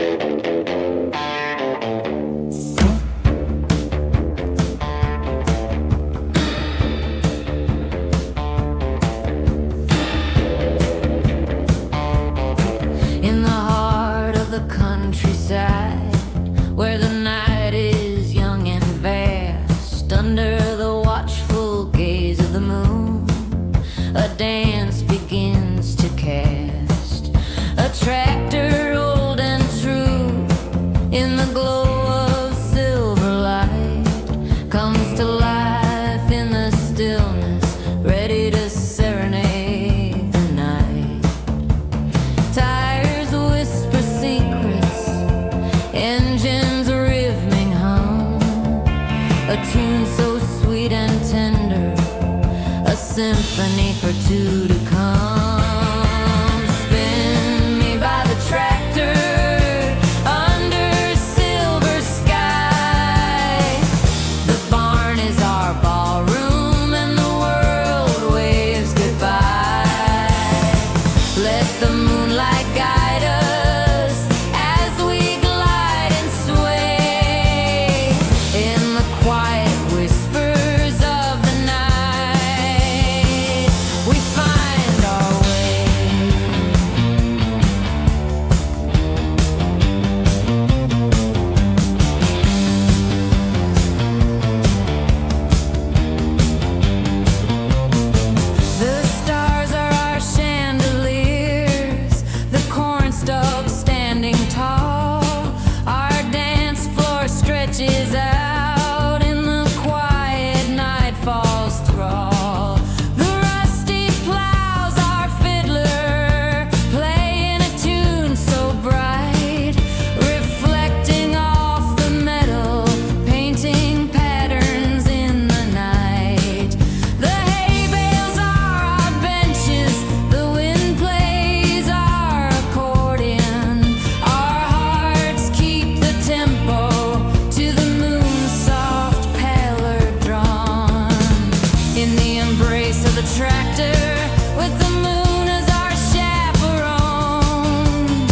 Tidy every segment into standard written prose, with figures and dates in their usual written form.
In the heart of the countryside, where the night is young and vast, under the watchful gaze of the moon, a dance begins to cast. A tractor old and true, in the glow of silver light, comes to life in the stillness, ready to serenade the night. Tires whisper secrets, engines rhythming hum, a tune so sweet and tender, a symphony for two to come. Spin me by the tractor under silver sky. The barn is our ballroom and the world waves goodbye. Let the moonlight guide us as we glide and sway in the quiet whispers of the night. We find our way. The stars are our chandeliers, the cornstalks standing tall. Our dance floor stretches out in the quiet nightfall's thrall. The rusty plows our fiddler, playing a tune so bright, reflecting off the metal, painting patterns in the night. The hay bales are our benches, the wind plays our accordion. Our hearts keep the tempo to the moon's soft pallor drawn. In the embrace of the tractor, with the moon as our chaperone,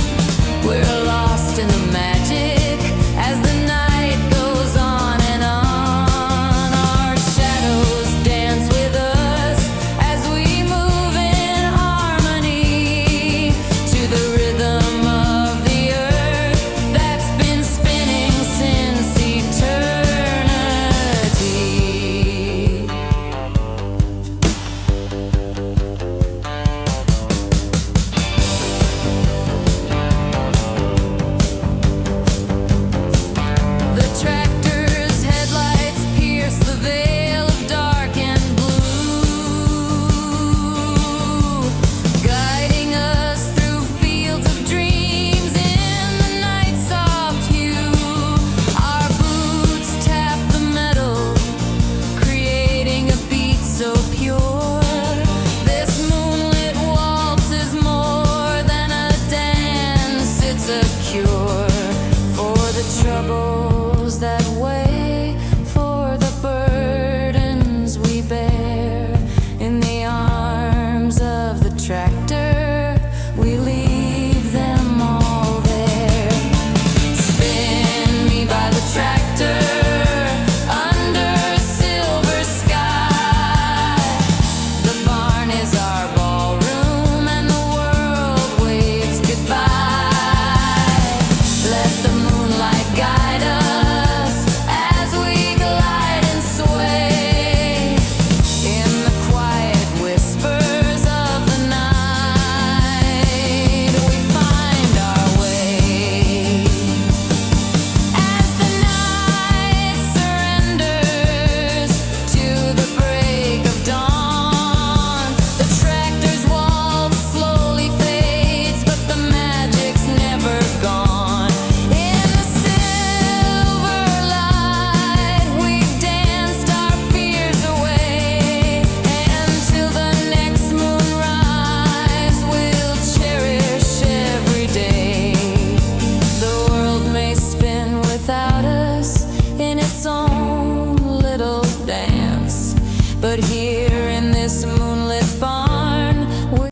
we're lost in the magic as the night goes on and on. Our shadows dance with us as we move in harmony to the rhythm of the earth that's been spinning since eternity. The tractor's headlights pierce the veil of dark and blue, guiding us through fields of dreams in the night's soft hue. Our boots tap the metal, creating a beat so pure. This moonlit waltz is more than a dance, it's a cure for the trouble